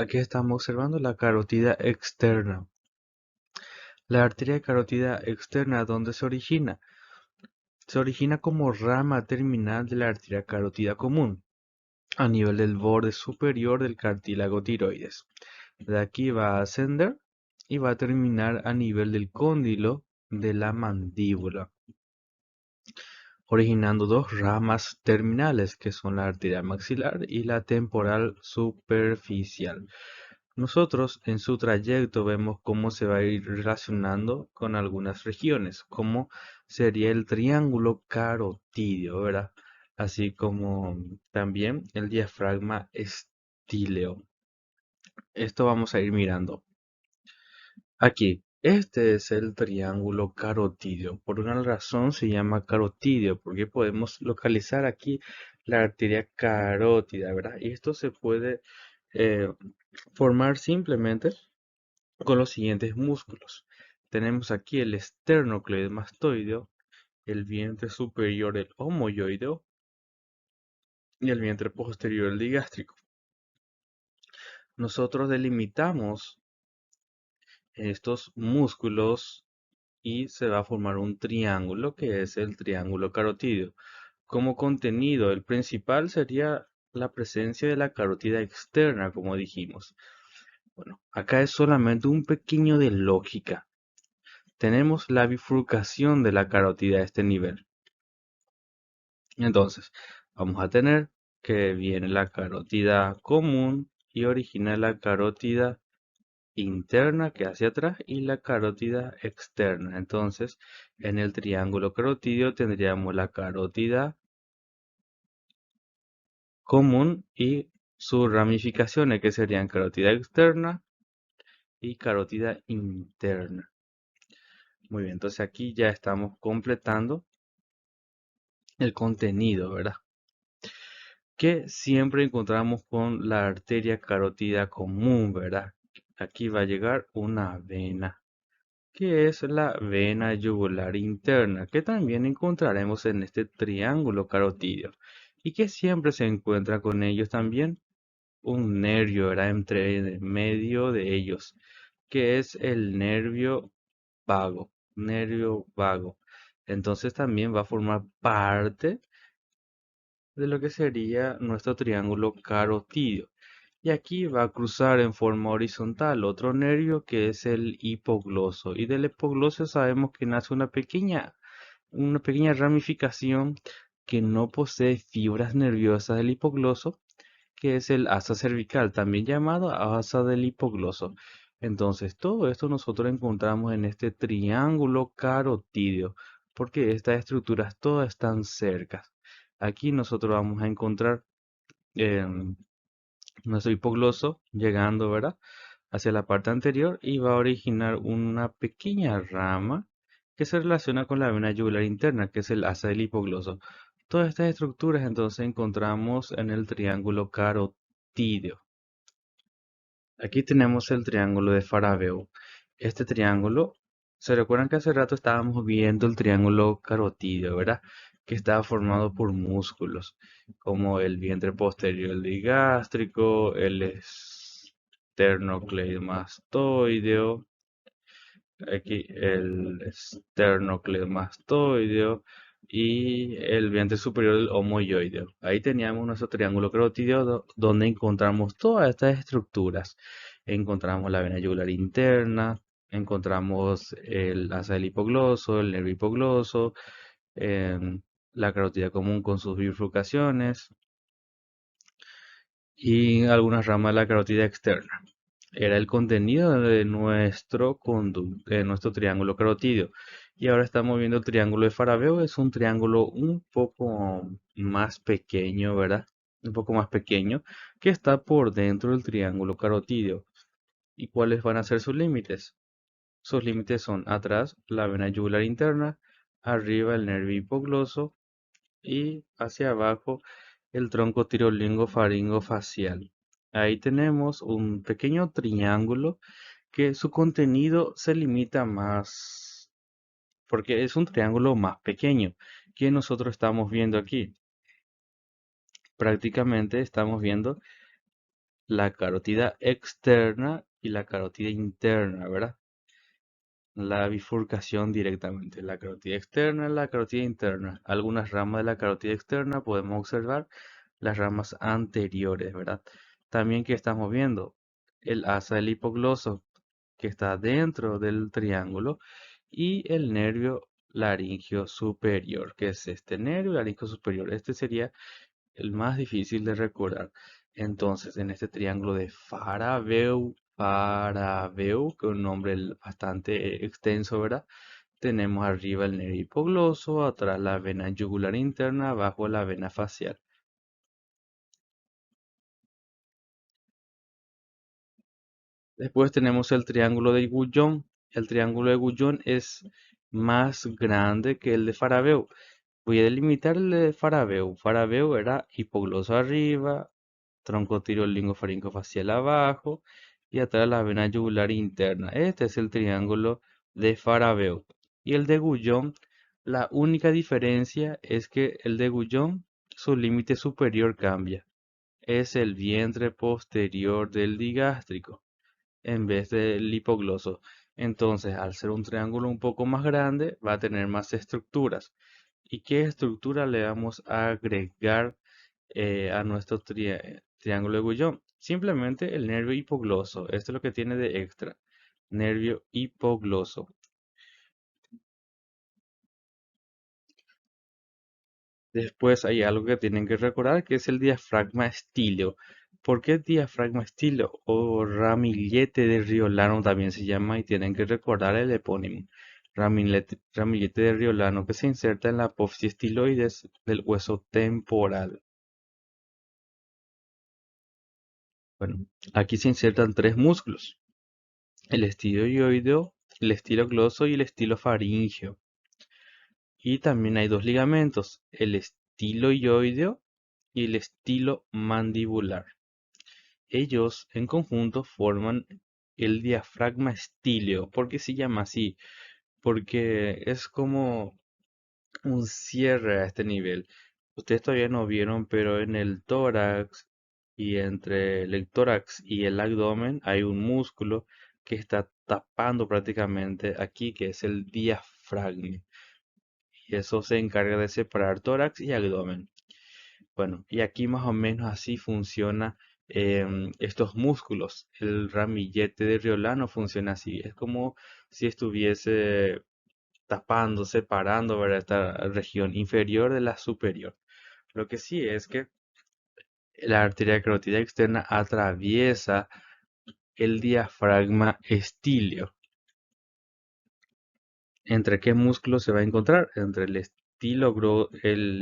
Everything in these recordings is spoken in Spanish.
Aquí estamos observando la carótida externa. La arteria carótida externa, ¿dónde se origina? Se origina como rama terminal de la arteria carótida común, a nivel del borde superior del cartílago tiroides. De aquí va a ascender y va a terminar a nivel del cóndilo de la mandíbula, originando dos ramas terminales que son la arteria maxilar y la temporal superficial. Nosotros en su trayecto vemos cómo se va a ir relacionando con algunas regiones, como sería el triángulo carotídeo, ¿verdad? Así como también el diafragma estíleo. Esto vamos a ir mirando. Aquí, este es el triángulo carotídeo. Por una razón se llama carotídeo, porque podemos localizar aquí la arteria carótida, ¿verdad? Y esto se puede eh, formar simplemente con los siguientes músculos. Tenemos aquí el esternocleidomastoideo, el vientre superior el homoyoideo y el vientre posterior el digástrico. Nosotros delimitamos estos músculos y se va a formar un triángulo que es el triángulo carotídeo. Como contenido, el principal sería la presencia de la carótida externa, como dijimos. Bueno, acá es solamente un pequeño de lógica. Tenemos la bifurcación de la carótida a este nivel. Entonces, vamos a tener que viene la carótida común y origina la carótida interna que hacia atrás y la carótida externa. Entonces, en el triángulo carotídeo tendríamos la carótida común y sus ramificaciones que serían carótida externa y carótida interna. Muy bien, entonces aquí ya estamos completando el contenido, ¿verdad? Que siempre encontramos con la arteria carótida común, ¿verdad? Aquí va a llegar una vena, que es la vena yugular interna, que también encontraremos en este triángulo carotídeo, y que siempre se encuentra con ellos también un nervio, ¿verdad? Entre medio de ellos, que es el nervio vago, nervio vago. Entonces también va a formar parte de lo que sería nuestro triángulo carotídeo. Y aquí va a cruzar en forma horizontal otro nervio que es el hipogloso. Y del hipogloso sabemos que nace una pequeña ramificación que no posee fibras nerviosas del hipogloso, que es el asa cervical, también llamado asa del hipogloso. Entonces, todo esto nosotros encontramos en este triángulo carotídeo, porque estas estructuras todas están cerca. Aquí nosotros vamos a encontrar nuestro hipogloso llegando, ¿verdad? Hacia la parte anterior y va a originar una pequeña rama que se relaciona con la vena yugular interna, que es el asa del hipogloso. Todas estas estructuras entonces encontramos en el triángulo carotídeo. Aquí tenemos el triángulo de Faraveo. Este triángulo, ¿se recuerdan que hace rato estábamos viendo el triángulo carotídeo, ¿verdad? Que estaba formado por músculos, como el vientre posterior el digástrico, el esternocleidomastoideo, aquí el esternocleidomastoideo y el vientre superior del homoyoideo. Ahí teníamos nuestro triángulo carotídeo donde encontramos todas estas estructuras. Encontramos la vena yugular interna, encontramos el asa del hipogloso, el nervio hipogloso, la carótida común con sus bifurcaciones y algunas ramas de la carótida externa. Era el contenido de nuestro triángulo carotídeo. Y ahora estamos viendo el triángulo de Faraveo. Es un triángulo un poco más pequeño, ¿verdad? Un poco más pequeño que está por dentro del triángulo carotídeo. ¿Y cuáles van a ser sus límites? Sus límites son atrás la vena yugular interna, arriba el nervio hipogloso y hacia abajo el tronco tirolingo-faringo-facial. Ahí tenemos un pequeño triángulo que su contenido se limita más, porque es un triángulo más pequeño que nosotros estamos viendo aquí. Prácticamente estamos viendo la carótida externa y la carótida interna, ¿verdad? La bifurcación directamente, la carótida externa, la carótida interna. Algunas ramas de la carótida externa podemos observar las ramas anteriores, ¿verdad? También que estamos viendo el asa del hipogloso que está dentro del triángulo y el nervio laringio superior, que es este nervio laringio superior. Este sería el más difícil de recordar. Entonces, en este triángulo de Faraveu, que es un nombre bastante extenso, ¿verdad? Tenemos arriba el nervio hipogloso, atrás la vena yugular interna, abajo la vena facial. Después tenemos el triángulo de Gullón. El triángulo de Gullón es más grande que el de Faraveu. Voy a delimitar el de Faraveu. Faraveu era hipogloso arriba, tronco tirolingo facial abajo y atrás la vena yugular interna. Este es el triángulo de Faraveu. Y el de Gullón, la única diferencia es que el de Gullón, su límite superior cambia. Es el vientre posterior del digástrico en vez del hipogloso. Entonces, al ser un triángulo un poco más grande, va a tener más estructuras. ¿Y qué estructura le vamos a agregar a nuestro triángulo de Gullón? Simplemente el nervio hipogloso. Esto es lo que tiene de extra. Nervio hipogloso. Después hay algo que tienen que recordar que es el diafragma estíleo. ¿Por qué diafragma estíleo o ramillete de Riolano también se llama? Y tienen que recordar el epónimo. Ramillete de Riolano que se inserta en la apófisis estiloides del hueso temporal. Bueno, aquí se insertan tres músculos. El estiloioideo, el estilogloso y el estilofaringeo. Y también hay dos ligamentos, el estiloioideo y el estilomandibular. Ellos en conjunto forman el diafragma estíleo. ¿Por qué se llama así? Porque es como un cierre a este nivel. Ustedes todavía no vieron, pero en el tórax y entre el tórax y el abdomen hay un músculo que está tapando prácticamente aquí, que es el diafragma. Y eso se encarga de separar tórax y abdomen. Bueno, y aquí más o menos así funciona estos músculos. El ramillete de Riolano funciona así. Es como si estuviese tapando, separando, ¿verdad? Esta región inferior de la superior. Lo que sí es que la arteria carótida externa atraviesa el diafragma estíleo. ¿Entre qué músculo se va a encontrar? Entre el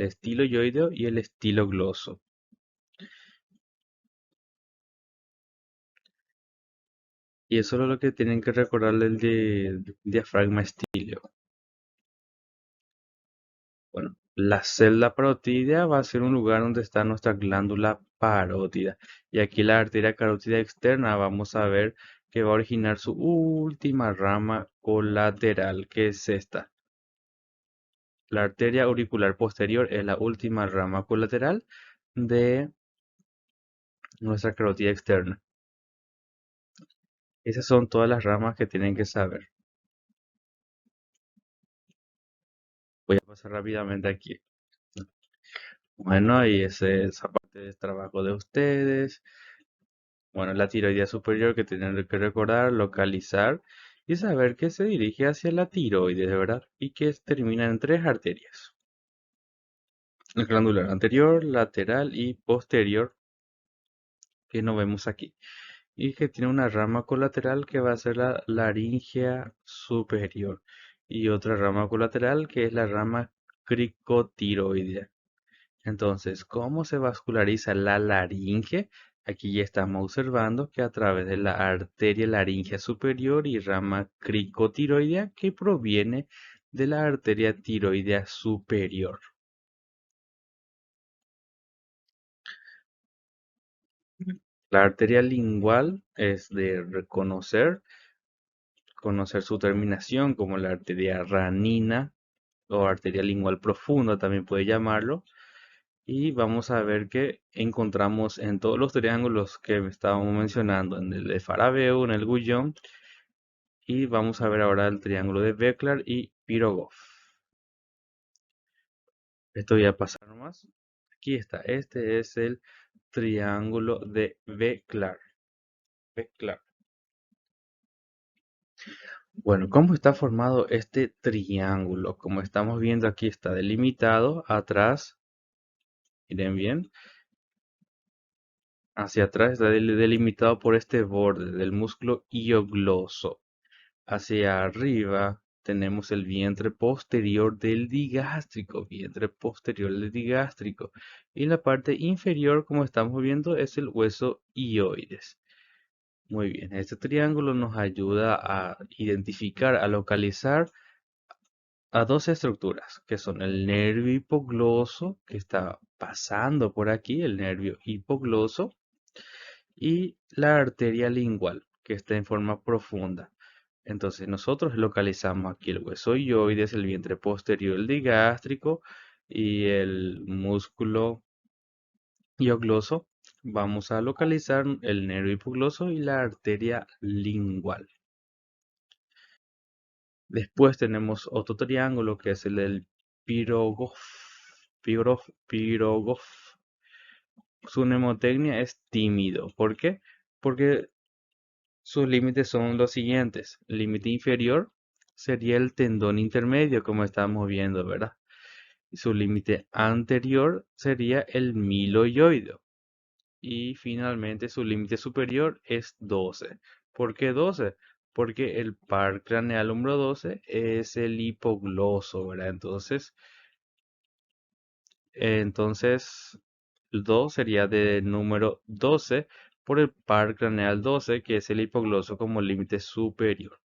estiloioideo y el estilogloso. Y eso es lo que tienen que recordar del diafragma estíleo. Bueno, la celda parótida va a ser un lugar donde está nuestra glándula parótida. Y aquí la arteria carótida externa vamos a ver que va a originar su última rama colateral, que es esta. La arteria auricular posterior es la última rama colateral de nuestra carótida externa. Esas son todas las ramas que tienen que saber. Voy a pasar rápidamente aquí. Bueno, y esa parte del trabajo de ustedes. Bueno, la tiroidea superior que tienen que recordar, localizar y saber que se dirige hacia la tiroides, ¿verdad? Y que termina en tres arterias. El glandular anterior, lateral y posterior, que no vemos aquí. Y que tiene una rama colateral que va a ser la laringea superior. Y otra rama colateral que es la rama cricotiroidea. Entonces, ¿cómo se vasculariza la laringe? Aquí ya estamos observando que a través de la arteria laringea superior y rama cricotiroidea que proviene de la arteria tiroidea superior. La arteria lingual es de conocer su terminación como la arteria ranina o arteria lingual profunda también puede llamarlo. Y vamos a ver que encontramos en todos los triángulos que estábamos mencionando, en el de Farabeu, en el Guyon, y vamos a ver ahora el triángulo de Beklar y Pirogov. Esto voy a pasar nomás. Aquí está, este es el triángulo de Beklar. Beklar. Bueno, ¿cómo está formado este triángulo? Como estamos viendo aquí está delimitado atrás, miren bien, hacia atrás está delimitado por este borde del músculo hiogloso. Hacia arriba tenemos el vientre posterior del digástrico, vientre posterior del digástrico. Y la parte inferior, como estamos viendo, es el hueso hioides. Muy bien, este triángulo nos ayuda a identificar, a localizar a dos estructuras, que son el nervio hipogloso, que está pasando por aquí, el nervio hipogloso, y la arteria lingual, que está en forma profunda. Entonces nosotros localizamos aquí el hueso hioides, el vientre posterior, el digástrico y el músculo hiogloso. Vamos a localizar el nervio hipogloso y la arteria lingual. Después tenemos otro triángulo que es el del Pirogov. Pirogov. Su mnemotecnia es tímido. ¿Por qué? Porque sus límites son los siguientes. El límite inferior sería el tendón intermedio, como estamos viendo, ¿verdad? Y su límite anterior sería el miloioideo. Y finalmente su límite superior es 12. ¿Por qué 12? Porque el par craneal número 12 es el hipogloso, ¿verdad? Entonces, el 2 sería de número 12 por el par craneal 12, que es el hipogloso como límite superior.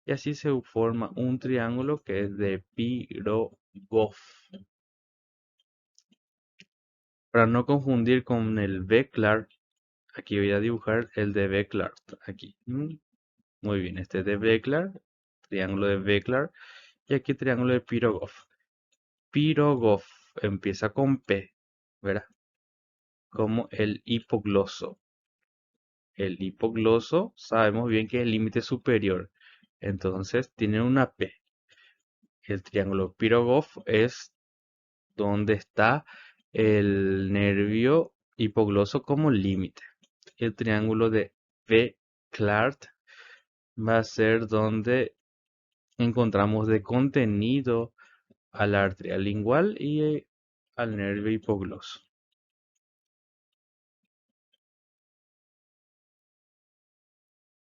Y así se forma un triángulo que es de Pirogov. Para no confundir con el Beklar, aquí voy a dibujar el de Beklar. Aquí. Muy bien, este es de Beklar, triángulo de Beklar. Y aquí triángulo de Pirogov. Pirogov empieza con P, ¿verdad? Como el hipogloso. El hipogloso sabemos bien que es el límite superior. Entonces tiene una P. El triángulo Pirogov es donde está el nervio hipogloso como límite. El triángulo de V-Clart va a ser donde encontramos de contenido a la arteria lingual y al nervio hipogloso.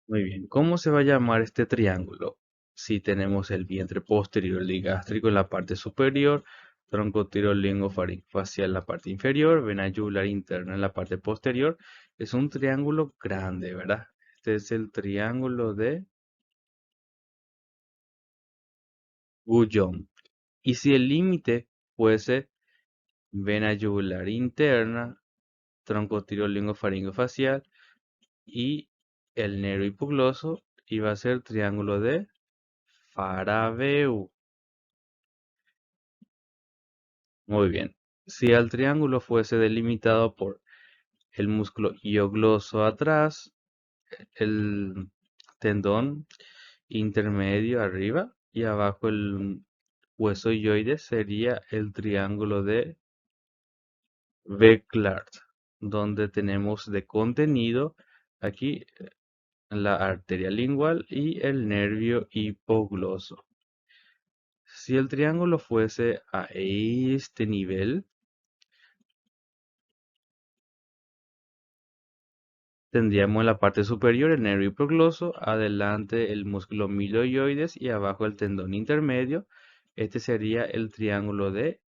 Muy bien, ¿cómo se va a llamar este triángulo? Si tenemos el vientre posterior digástrico en la parte superior, tronco facial en la parte inferior, vena yugular interna en la parte posterior, es un triángulo grande, ¿verdad? Este es el triángulo de Guyon. Y si el límite fuese vena yugular interna, tronco facial y el nervio hipogloso, iba a ser triángulo de Farabeu. Muy bien. Si el triángulo fuese delimitado por el músculo hiogloso atrás, el tendón intermedio arriba y abajo el hueso hioides, sería el triángulo de Veclard, donde tenemos de contenido aquí la arteria lingual y el nervio hipogloso. Si el triángulo fuese a este nivel, tendríamos en la parte superior el nervio hipogloso, adelante el músculo miloioides y abajo el tendón intermedio. Este sería el triángulo de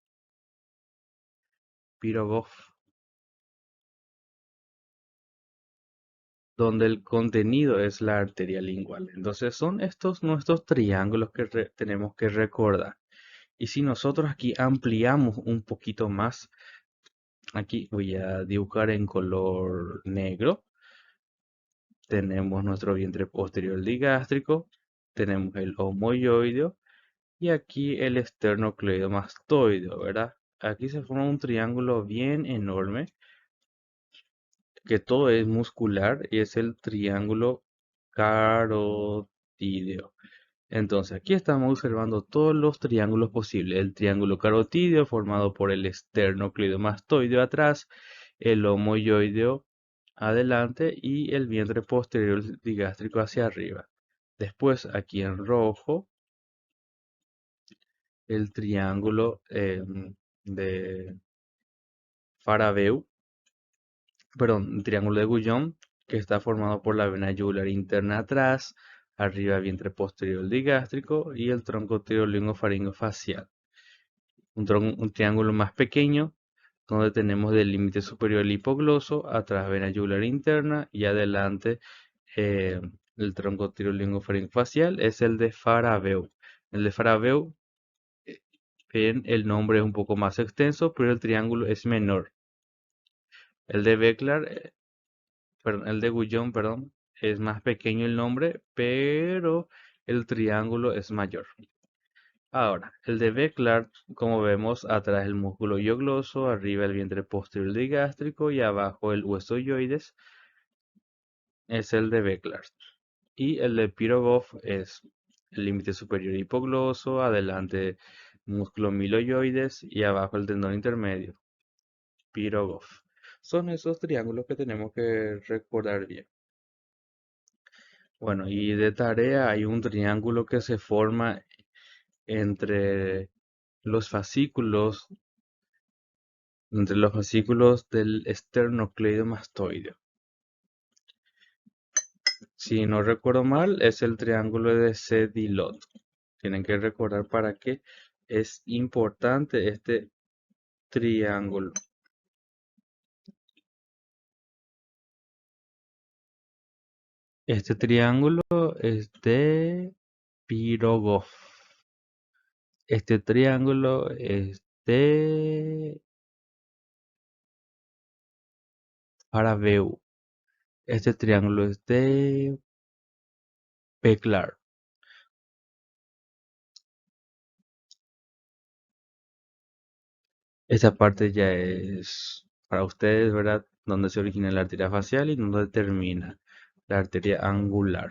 Pirogov, donde el contenido es la arteria lingual. Entonces son estos nuestros triángulos que tenemos que recordar. Y si nosotros aquí ampliamos un poquito más, aquí voy a dibujar en color negro. Tenemos nuestro vientre posterior digástrico, tenemos el homoioideo y aquí el esternocleidomastoideo, ¿verdad? aquí se forma un triángulo bien enorme, que todo es muscular y es el triángulo carotídeo. Entonces, aquí estamos observando todos los triángulos posibles. El triángulo carotídeo formado por el esternocleidomastoideo atrás, el homoyoideo adelante y el vientre posterior digástrico hacia arriba. Después, aquí en rojo, el triángulo de Farabeu, perdón, el triángulo de Guyon, que está formado por la vena yugular interna atrás, arriba vientre posterior digástrico y el tronco tirolingofaringofacial. Un triángulo más pequeño, donde tenemos del límite superior el hipogloso, atrás vena yugular interna y adelante eh, el tronco tirolingofaringofacial, es el de Farabeu. El de Farabeu, bien, el nombre es un poco más extenso, pero el triángulo es menor. El de Becklar, perdón, el de Guyon, perdón, es más pequeño el nombre, pero el triángulo es mayor. Ahora, el de Becklar, como vemos, atrás el músculo yogloso, arriba el vientre posterior digástrico y abajo el hueso yoides, es el de Becklar. Y el de Pirogov es el límite superior hipogloso, adelante músculo miloyoides y abajo el tendón intermedio, Pirogov. Son esos triángulos que tenemos que recordar bien. Bueno, y de tarea hay un triángulo que se forma entre los fascículos, del esternocleidomastoideo. Si no recuerdo mal, es el triángulo de Sedilot. Tienen que recordar para qué es importante este triángulo. Este triángulo es de Pirogov. Este triángulo es de Farabeu. Este triángulo es de Peclar. Esa parte ya es para ustedes, ¿verdad? Donde se origina la arteria facial y donde termina la arteria angular.